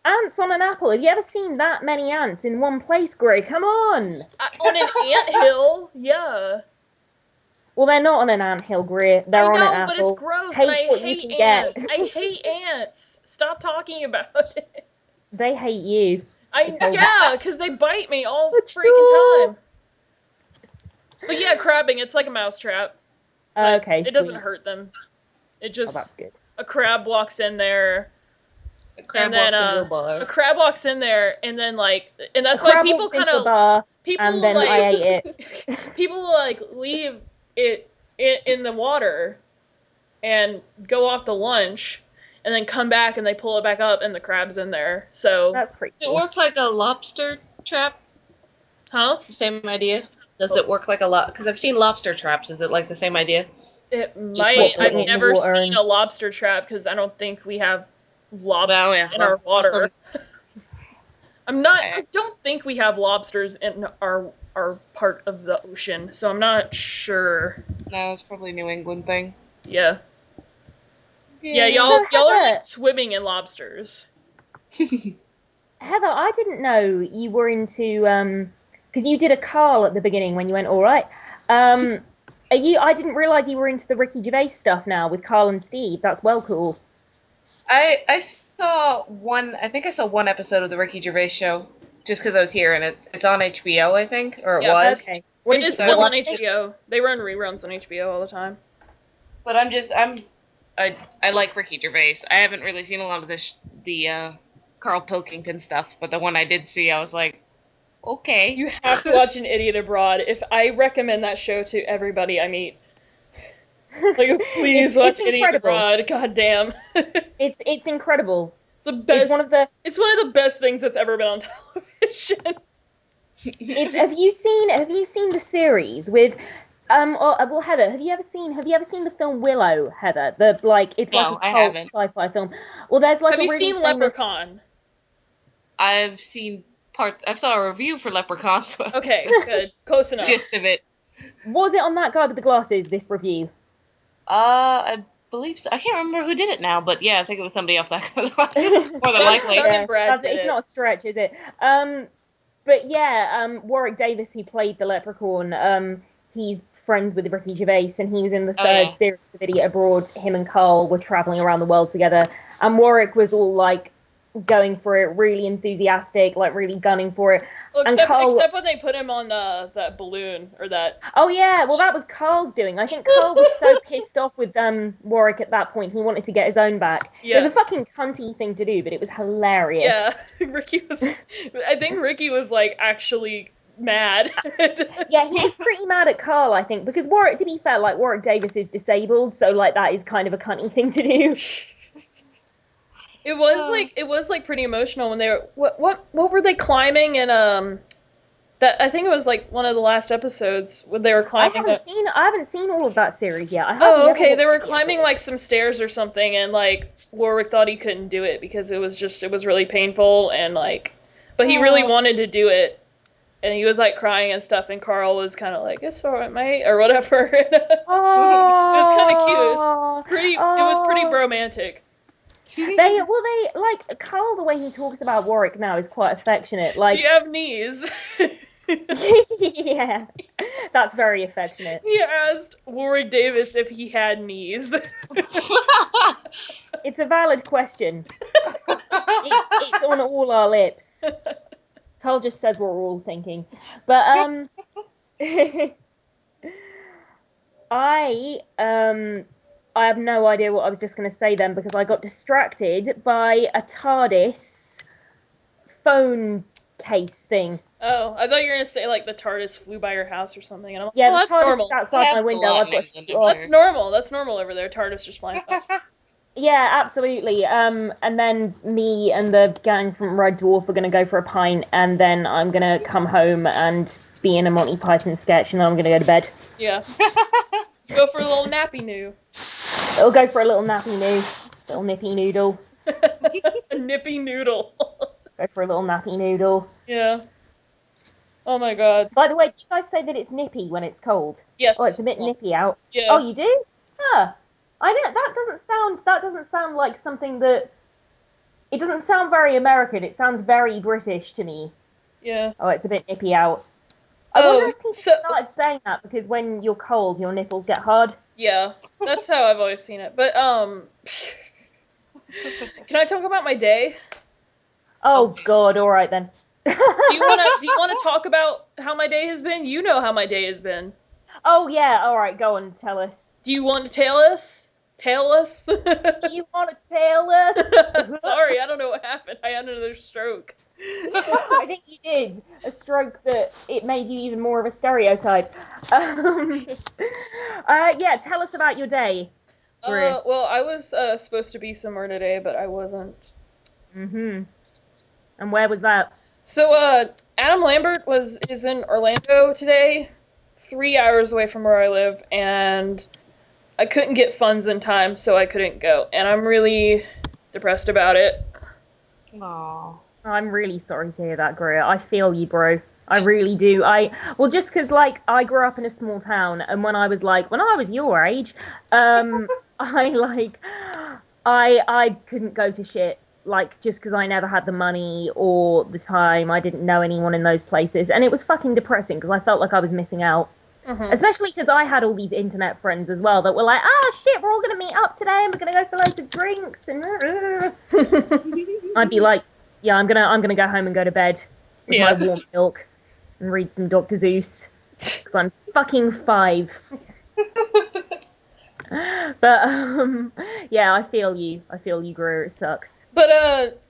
Ants on an apple. Have you ever seen that many ants in one place, Greer? Come on. On an anthill? Yeah. Well, they're not on an anthill, Greer. They're on an apple. But it's gross, and I hate ants. I hate ants. Stop talking about it. They hate you. Yeah, because they bite me all freaking time. But yeah, crabbing, it's like a mousetrap. Okay, it doesn't hurt them. It just... Oh, that's good. A crab walks in there... A crab walks in there, and then and that's why people kind of and then I ate it. People will leave it in the water and go off to lunch, and then come back and they pull it back up and the crab's in there. So that's pretty cool. Does it work like a lobster trap? Huh? Same idea. Does it work like a because I've seen lobster traps. Is it like the same idea? It might. I've never seen a lobster trap because I don't think we have lobsters in our water. I don't think we have lobsters in our part of the ocean, so I'm not sure. No, it's probably a New England thing. Yeah. Yeah, y'all are swimming in lobsters. Heather, I didn't know you were into because you did a Carl at the beginning when you went all right. I didn't realise you were into the Ricky Gervais stuff now with Carl and Steve. That's well cool. I saw one. I think I saw one episode of the Ricky Gervais show, just because I was here, and it's on HBO, I think, or it was. Okay. It is still on HBO. They run reruns on HBO all the time. But I like Ricky Gervais. I haven't really seen a lot of the Carl Pilkington stuff, but the one I did see, I was like, okay. You have to watch An Idiot Abroad. If I recommend that show to everybody I meet. Please watch Idiot Abroad. God damn. It's incredible. The best. It's one of the best things that's ever been on television. Have you seen the series with well, Heather, have you ever seen the film Willow, Heather? It's like a cult sci-fi film. Well, there's like have you seen Leprechaun? I've seen I saw a review for Leprechaun. So okay, good. Close enough. Gist of it. Was it on that guy with the glasses, this review? I believe so. I can't remember who did it now, but yeah, I think it was somebody off that guy with the glasses. More than likely. It's not a stretch, is it? But yeah, Warwick Davis, who played the Leprechaun, he's friends with Ricky Gervais, and he was in the Oh, third yeah. series of Idiot Abroad. Him and Carl were traveling around the world together, and Warwick was all like going for it, really enthusiastic, like really gunning for it. Well, And except, Carl- except when they put him on that balloon or that. Oh yeah, well that was Carl's doing. I think Carl was so pissed off with Warwick at that point, he wanted to get his own back. Yeah. It was a fucking cunty thing to do, but it was hilarious. Yeah, Ricky was. I think Ricky was like actually mad. Yeah, he was pretty mad at Carl, I think, because Warwick, to be fair, like Warwick Davis is disabled, so like that is kind of a cunty thing to do. It was like pretty emotional when they were what were they climbing and that I think it was like one of the last episodes when they were I climbing. haven't seen all of that series yet. Oh, okay. They were climbing like some stairs or something, and like Warwick thought he couldn't do it because it was really painful and like, but he really wanted to do it, and he was like crying and stuff, and Carl was kind of like, "It's alright, mate," or whatever. It was kind of cute. It was pretty bromantic. They like Carl. The way he talks about Warwick now is quite affectionate. Like, Do you have knees? yeah, that's very affectionate. He asked Warwick Davis if he had knees. It's a valid question. It's on all our lips. Carl just says what we're all thinking. But I have no idea what I was just going to say then, because I got distracted by a TARDIS phone case thing. Oh, I thought you were gonna say like the TARDIS flew by your house or something. And I'm like, Yeah, oh, the that's TARDIS normal. is outside my That's window. a lot, I've got. Nathan. Oh, That's normal. That's normal over there. TARDIS just flying by. yeah, absolutely. And then me and the gang from Red Dwarf are going to go for a pint, and then I'm going to come home and be in a Monty Python sketch, and then I'm going to go to bed. Yeah. Go for a little nappy new. I'll go for a little nappy little nippy noodle. A nippy noodle. Go for a little nappy noodle. Yeah. Oh my god. By the way, do you guys say that it's nippy when it's cold? Yes. Oh, it's a bit nippy out. Yeah. Oh, you do? Huh. I don't. That doesn't sound like something that. It doesn't sound very American. It sounds very British to me. Yeah. Oh, it's a bit nippy out. I wonder if people so started saying that because when you're cold, your nipples get hard. yeah, that's how I've always seen it. But can I talk about my day? Oh God! All right then. Do you wanna talk about how my day has been? You know how my day has been. Oh yeah. All right. Go on. Tell us. Do you want to tell us? Tell us? Do you want to tell us? Sorry, I don't know what happened. I had another stroke. I think you did a stroke that it made you even more of a stereotype. Yeah, tell us about your day. Well, I was supposed to be somewhere today, but I wasn't. Mhm. And where was that? So, Adam Lambert is in Orlando today, 3 hours away from where I live, and I couldn't get funds in time, so I couldn't go, and I'm really depressed about it. Aww. I'm really sorry to hear that, Greer. I feel you, bro. I really do. Just because, like, I grew up in a small town, and when I was your age, I couldn't go to shit, like, just because I never had the money or the time. I didn't know anyone in those places, and it was fucking depressing because I felt like I was missing out. Mm-hmm. Especially because I had all these internet friends as well that were like, shit, we're all going to meet up today and we're going to go for loads of drinks, and I'd be like, yeah, I'm gonna go home and go to bed with my warm milk and read some Dr. Seuss because I'm fucking 5. But yeah, I feel you, Greer. It sucks. But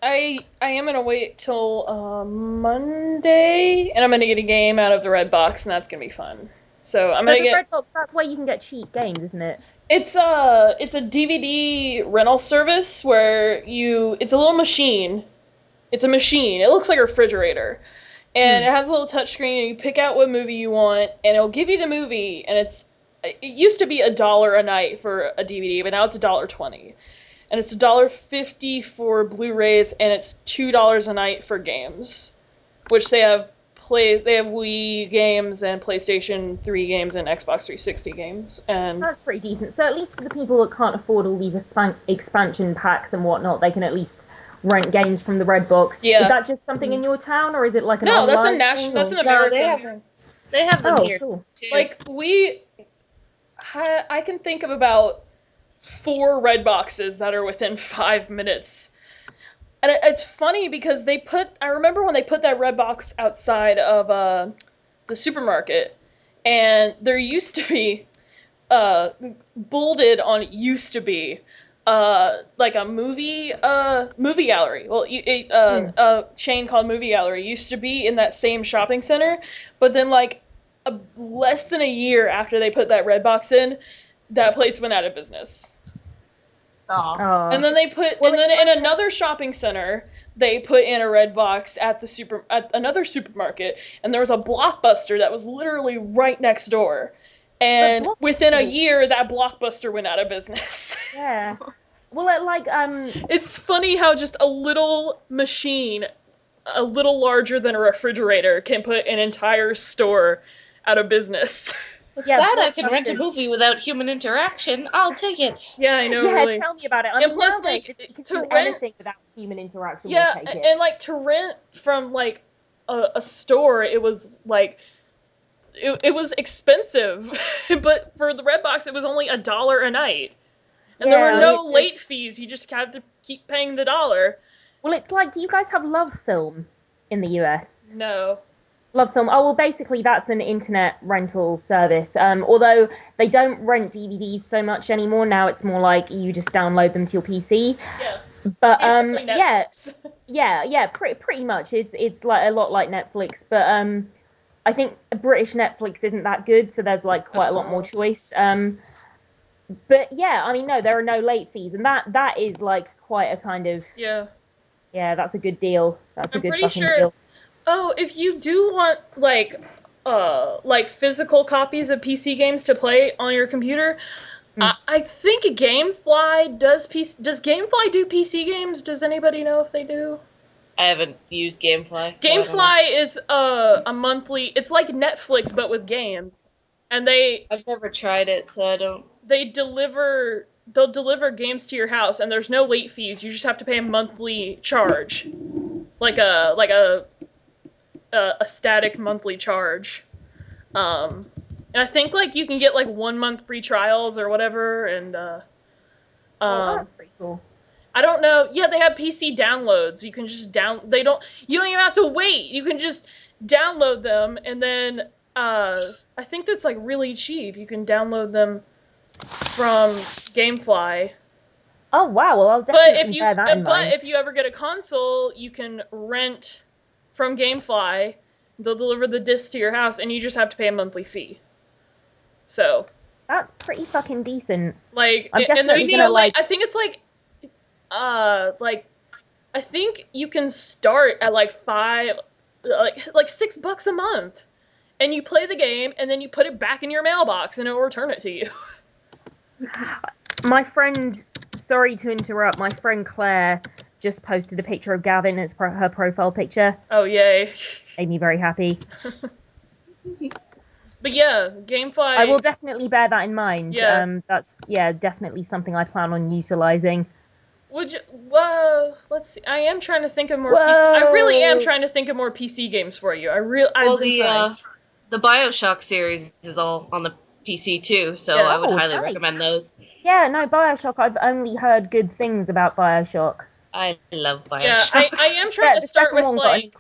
I am gonna wait till Monday, and I'm gonna get a game out of the red box, and that's gonna be fun. So I'm gonna get red box. That's where you can get cheap games, isn't it? It's a DVD rental service where it's a little machine. It's a machine. It looks like a refrigerator. And it has a little touchscreen, and you pick out what movie you want, and it'll give you the movie, and it used to be $1 a night for a DVD, but now it's $1.20. And it's $1.50 for Blu-rays, and it's $2 a night for games. Which they have Wii games and PlayStation 3 games and Xbox 360 games. And that's pretty decent. So at least for the people that can't afford all these expansion packs and whatnot, they can at least rent games from the red box. Yeah. Is that just something in your town, or is it like an no, online that's an American thing. They have them here cool. too. Like, I can think of about 4 red boxes that are within 5 minutes. And it's funny because I remember when they put that red box outside of the supermarket, and there used to be, bolded on used to be, like a movie gallery. Well, a chain called Movie Gallery used to be in that same shopping center, but then like less than a year after they put that red box in, that place went out of business. Oh. And then in another shopping center, they put in a red box at another supermarket, and there was a Blockbuster that was literally right next door. And within a year, that Blockbuster went out of business. Yeah. Well, it's funny how just a little machine, a little larger than a refrigerator, can put an entire store out of business. Yeah, Glad I can rent a movie without human interaction. I'll take it. Yeah, I know. Yeah, really. tell me about it. And plus, like, you can to do rent anything without human interaction. Yeah, we'll take it. and like to rent from like a store, it was like it was expensive, but for the Redbox, it was only $1 a night, and there were no late fees. You just had to keep paying the $1. Well, it's like, do you guys have Love Film in the US? No. Love Film. Oh, well, basically that's an internet rental service. Although they don't rent DVDs so much anymore. Now it's more like you just download them to your PC. Yeah. But Basically Netflix. yeah, pretty much. It's like a lot like Netflix, but I think British Netflix isn't that good, so there's like quite a lot more choice. But yeah, I mean, no, there are no late fees, and that is like quite a kind of Yeah. That's a good deal. That's a good pretty fucking sure deal. Oh, if you do want like physical copies of PC games to play on your computer, I think GameFly does. Does GameFly do PC games? Does anybody know if they do? I haven't used GameFly. So GameFly is a monthly. It's like Netflix but with games, and I've never tried it, so I don't. They'll deliver games to your house, and there's no late fees. You just have to pay a monthly charge, like a static monthly charge. And I think like you can get like 1 month free trials or whatever, and That's pretty cool. I don't know. Yeah, they have PC downloads. You can just you don't even have to wait. You can just download them, and then I think that's like really cheap. You can download them from GameFly. Oh wow, well I'll definitely bear that in mind. But if you ever get a console, you can rent from GameFly. They'll deliver the disc to your house, and you just have to pay a monthly fee. So that's pretty fucking decent. Like, I'm and there's gonna, like, I think it's like I think you can start at like $5, like $6 a month, and you play the game, and then you put it back in your mailbox, and it will return it to you. My friend, sorry to interrupt, my friend Claire just posted a picture of Gavin as her profile picture. Oh, yay. Made me very happy. But yeah, GameFly... I will definitely bear that in mind. Yeah. That's, definitely something I plan on utilising. Would you... Well, let's see. I am trying to think of more PC... I really am trying to think of more PC games for you. The BioShock series is all on the PC too, so I would highly recommend those. Yeah, no, BioShock, I've only heard good things about BioShock. I love BioShock. Yeah, I am trying to start with, like...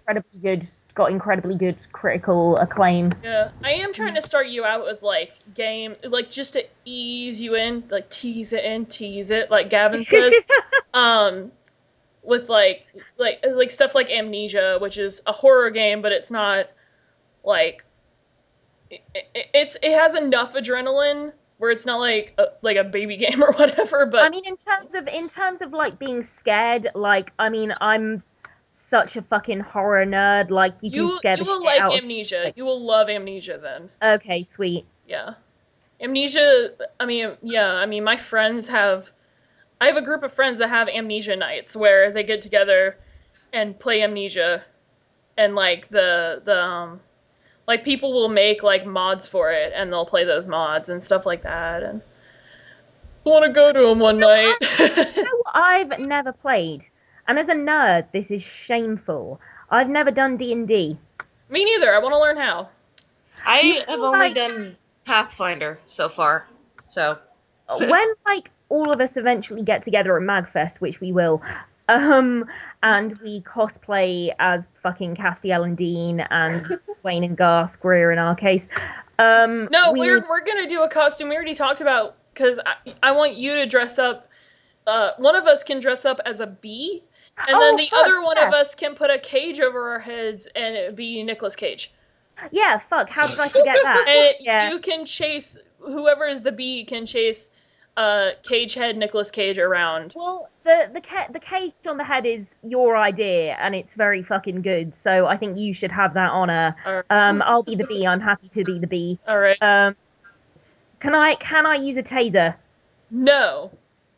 got incredibly good critical acclaim. Yeah, I am trying to start you out with, like, just to ease you in, like, tease it, like Gavin says. With, like stuff like Amnesia, which is a horror game, but it's not, like... It has enough adrenaline where it's not like a baby game or whatever, but... I mean, in terms of, like, being scared, like, I mean, I'm such a fucking horror nerd, like, you can scare the shit out of... You will like Amnesia. You will love Amnesia, then. Okay, sweet. Yeah. Amnesia, my friends have... I have a group of friends that have Amnesia nights, where they get together and play Amnesia, and, like, like, people will make, like, mods for it, and they'll play those mods and stuff like that, and I want to go to them one night. I've never played, and as a nerd, this is shameful. I've never done D&D. Me neither. I want to learn how. I have only done Pathfinder so far. So when like all of us eventually get together at MagFest, which we will, and we cosplay as fucking Castiel and Dean and Wayne and Garth, Greer in our case. No, we're gonna do a costume. We already talked about, because I want you to dress up. One of us can dress up as a bee, and then the other one of us can put a cage over our heads, and it would be Nicolas Cage. Yeah, fuck. How did I forget that? And you can chase, whoever is the bee can chase Cage head Nicolas Cage around. Well, the cage on the head is your idea, and it's very fucking good. So I think you should have that honor. Right. I'll be the bee. I'm happy to be the bee. All right. Can I use a taser? No.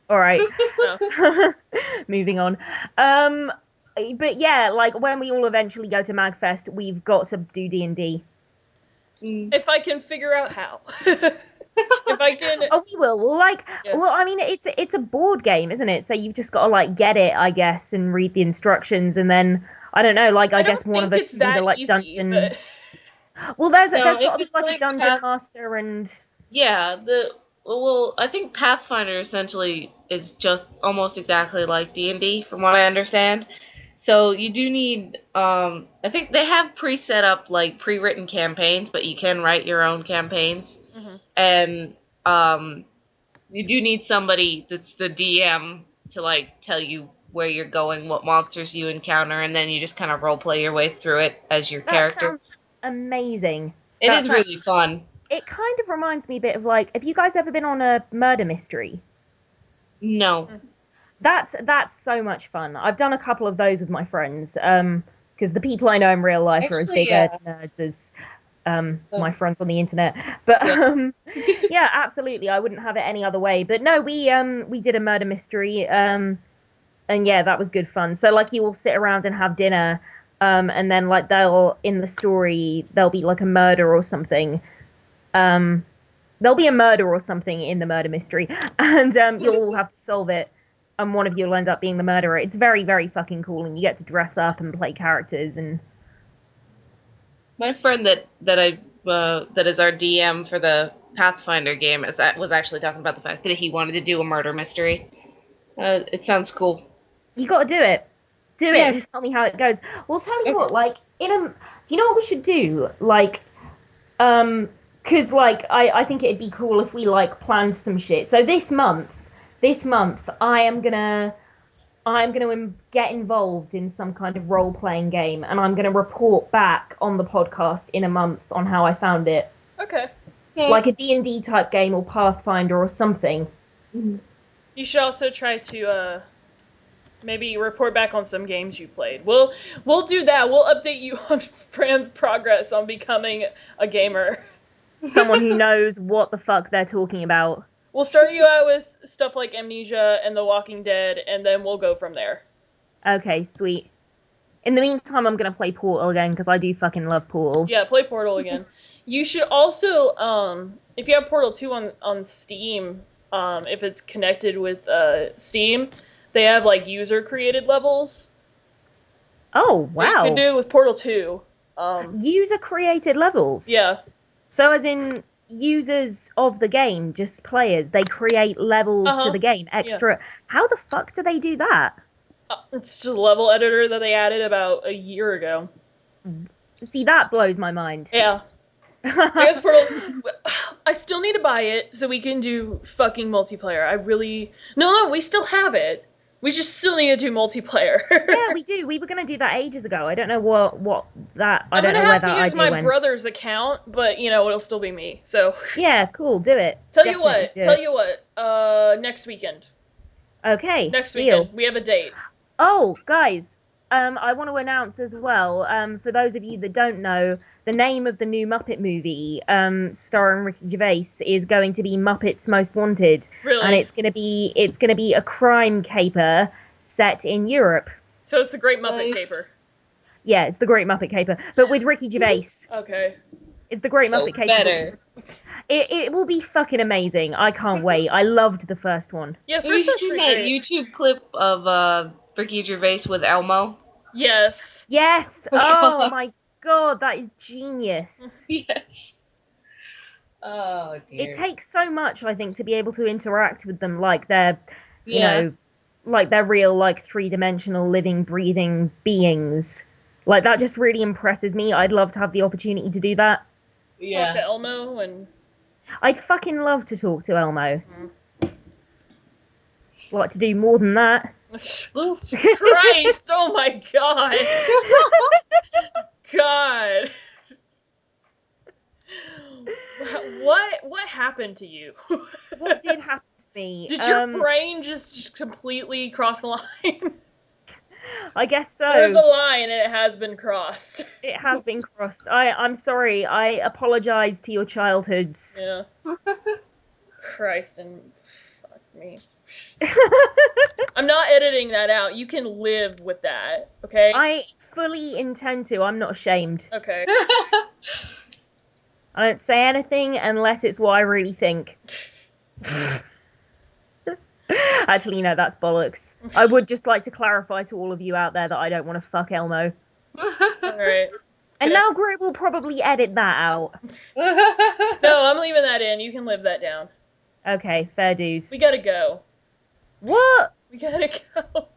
All right. No. Moving on. But yeah, like when we all eventually go to MagFest, we've got to do D&D. If I can figure out how. If I can. Oh, we will. Well, Yeah. well, I mean, it's a board game, isn't it? So you've just got to like get it, I guess, and read the instructions, and then I don't know. Like I guess one of us can be the like dungeon. But... Well, there's got to be it's like a like dungeon master and. yeah, I think Pathfinder essentially is just almost exactly like D&D, from what I understand. So you do need, I think they have pre-set up, like, pre-written campaigns, but you can write your own campaigns. Mm-hmm. And you do need somebody that's the DM to, like, tell you where you're going, what monsters you encounter, and then you just kind of roleplay your way through it as your character. Sounds amazing. It is really fun. It kind of reminds me a bit of like, have you guys ever been on a murder mystery? No. That's so much fun. I've done a couple of those with my friends, because the people I know in real life are as Actually, big nerds as my friends on the internet. But yeah, absolutely, I wouldn't have it any other way. But no, we did a murder mystery, and yeah, that was good fun. So like, you will sit around and have dinner, and then like in the story there'll be like a murder or something. There'll be a murder or something in the murder mystery, and you'll all have to solve it, and one of you will end up being the murderer. It's very, very fucking cool, and you get to dress up and play characters. And my friend that is our DM for the Pathfinder game was actually talking about the fact that he wanted to do a murder mystery. It sounds cool. You got to do it. Do it Yes. and tell me how it goes. Well, tell you what, like do you know what we should do? Like, because like I think it'd be cool if we like planned some shit. So this month I am gonna get involved in some kind of role playing game, and I'm gonna report back on the podcast in a month on how I found it. Okay. Like a D&D type game or Pathfinder or something. You should also try to maybe report back on some games you played. We'll do that. We'll update you on Fran's progress on becoming a gamer. Someone who knows what the fuck they're talking about. We'll start you out with stuff like Amnesia and The Walking Dead, and then we'll go from there. Okay, sweet. In the meantime, I'm gonna play Portal again, because I do fucking love Portal. Yeah, play Portal again. You should also, if you have Portal 2 on Steam, if it's connected with Steam, they have like user-created levels. Oh, wow. You can do it with Portal 2. User-created levels? Yeah. So as in users of the game, just players, they create levels to the game, extra. Yeah. How the fuck do they do that? It's just a level editor that they added about a year ago. See, that blows my mind. Yeah. I guess Portal... I still need to buy it so we can do fucking multiplayer. I really... No, we still have it. We just still need to do multiplayer. Yeah, we do. We were going to do that ages ago. I don't know what that... I don't know I'm where that idea went. going to have to use my brother's account, but, you know, it'll still be me, so... Yeah, cool. Do it. Tell you what. Next weekend. Okay. Next weekend. We have a date. Oh, guys. I want to announce as well, for those of you that don't know, the name of the new Muppet movie, starring Ricky Gervais, is going to be Muppets Most Wanted. Really? And it's gonna be a crime caper set in Europe. So it's the Great Muppet Caper. Yeah, it's the Great Muppet Caper, but with Ricky Gervais. Okay. It's the Great Muppet Caper. Better. It will be fucking amazing. I can't wait. I loved the first one. Yeah, Have you seen that YouTube clip of Ricky Gervais with Elmo? Yes. Yes. Oh my god, that is genius. Yes. Oh dear. It takes so much, I think, to be able to interact with them like they're, you Yeah. know, like they're real, like, three-dimensional, living, breathing beings. Like, that just really impresses me. I'd love to have the opportunity to do that. Talk to Elmo and... I'd fucking love to talk to Elmo. Mhm. Like to do more than that. Christ! Oh my god! God! What happened to you? What did happen to me? Did your brain just completely cross the line? I guess so. There's a line and it has been crossed. It has been crossed. I'm sorry. I apologize to your childhoods. Yeah. Christ and fuck me. I'm not editing that out. You can live with that, okay? I fully intend to. I'm not ashamed. Okay. I don't say anything unless it's what I really think. Actually, no, that's bollocks. I would just like to clarify to all of you out there that I don't want to fuck Elmo. Alright. And now Greer will probably edit that out. No, I'm leaving that in. You can live that down. Okay, fair dues. We gotta go. What? We gotta go.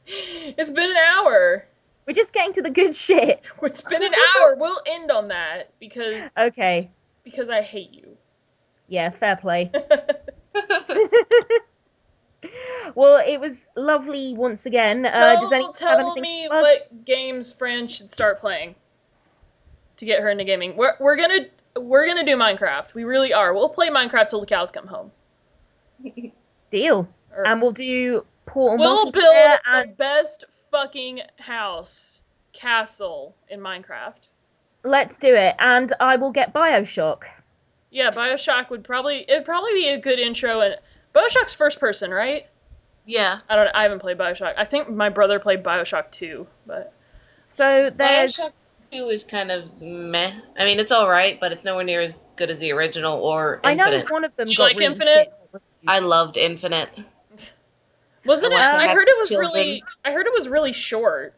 It's been an hour. We're just getting to the good shit. It's been an hour. We'll end on that because Okay. because I hate you. Yeah, fair play. Well, it was lovely once again. Does anyone have Tell anything me to plug? what games Fran should start playing to get her into gaming. We're gonna do Minecraft. We really are. We'll play Minecraft till the cows come home. Deal. Or- And we'll do Portal We'll build multiplayer the and best fucking castle in Minecraft. let's do it. And I will get BioShock. Yeah, BioShock it'd probably be a good intro, and BioShock's first person, right? Yeah. I haven't played BioShock. I think my brother played BioShock 2, but So there's BioShock 2 is kind of meh. I mean, it's alright, but it's nowhere near as good as the original or I know Infinite. one of them Do you got like really Infinite? shit reviews. I loved Infinite. wasn't it? I want to I have heard it was children. really short.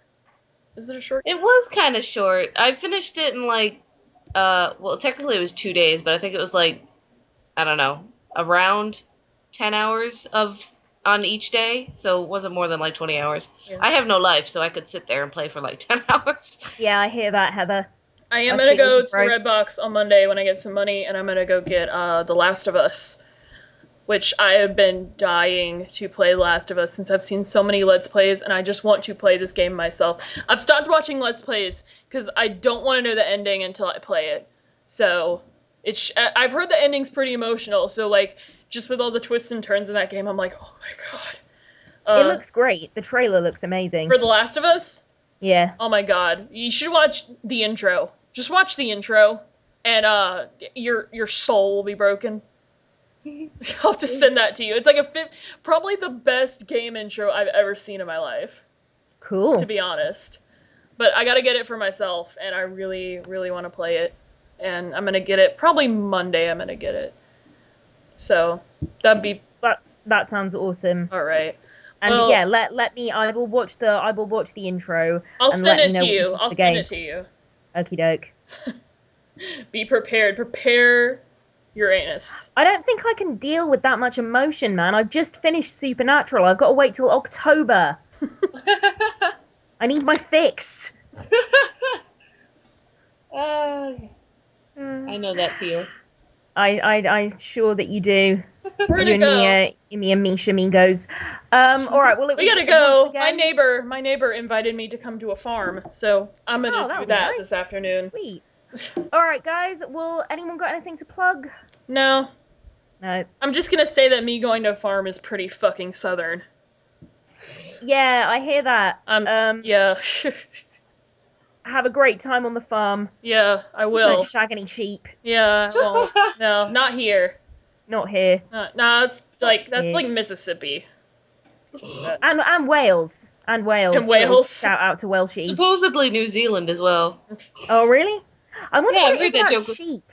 Is it a short? It was kind of short. I finished it in well, technically it was 2 days, but I think it was I don't know, around 10 hours on each day, so it wasn't more than 20 hours. Yeah. I have no life, so I could sit there and play for 10 hours. Yeah, I hear that, Heather. I am I gonna feel go you, to bro. Redbox on Monday when I get some money, and I'm gonna go get The Last of Us, which I have been dying to play The Last of Us since I've seen so many Let's Plays, and I just want to play this game myself. I've stopped watching Let's Plays because I don't want to know the ending until I play it. So I've heard the ending's pretty emotional. So just with all the twists and turns in that game, I'm like, oh my god. It looks great. The trailer looks amazing. For The Last of Us. Yeah. Oh my god. You should watch the intro. Just watch the intro, and your soul will be broken. I'll have to send that to you. It's probably the best game intro I've ever seen in my life, Cool. to be honest. But I gotta get it for myself, and I really, really want to play it. And I'm gonna get it, probably Monday I'm gonna get it. So, that'd be That sounds awesome. alright. And Well- yeah, let me. I will watch the intro. I'll and send let it me know to what you. think of I'll the send game. it to you. Okie doke. Be prepared. Prepare your anus. I don't think I can deal with that much emotion, man. I've just finished Supernatural. I've got to wait till October. I need my fix. I know that feel. I'm sure that you do. We're You gonna and go. me and Misha Mingos. All right. Well, We gotta go. My neighbor invited me to come to a farm, so I'm gonna do that'll that be nice. this afternoon. Sweet. All right, guys. Well, anyone got anything to plug? No, No. I'm just gonna say that me going to a farm is pretty fucking southern. Yeah, I hear that. Yeah, Have a great time on the farm. yeah, I will. Don't shag any sheep. Yeah, well, no, not here. Not here. No, it's that's here. like Mississippi. And Wales. And Wales. And Wales. Shout out to Welshie. Supposedly New Zealand as well. Oh, really? I wonder Yeah, what I've it is heard that about joke. sheep.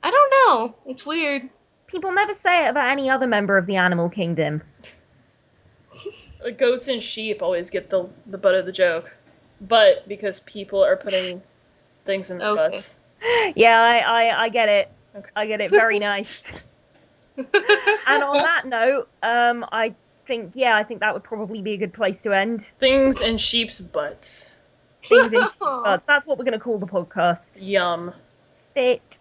I don't know. It's weird. People never say it about any other member of the animal kingdom. Goats and sheep always get the butt of the joke, but because people are putting things in their Okay. butts. Yeah, I get it. Okay. I get it. Very nice. And on that note, I think that would probably be a good place to end. Things in sheep's butts. Things in sheep's butts. That's what we're going to call the podcast. Yum. Fit.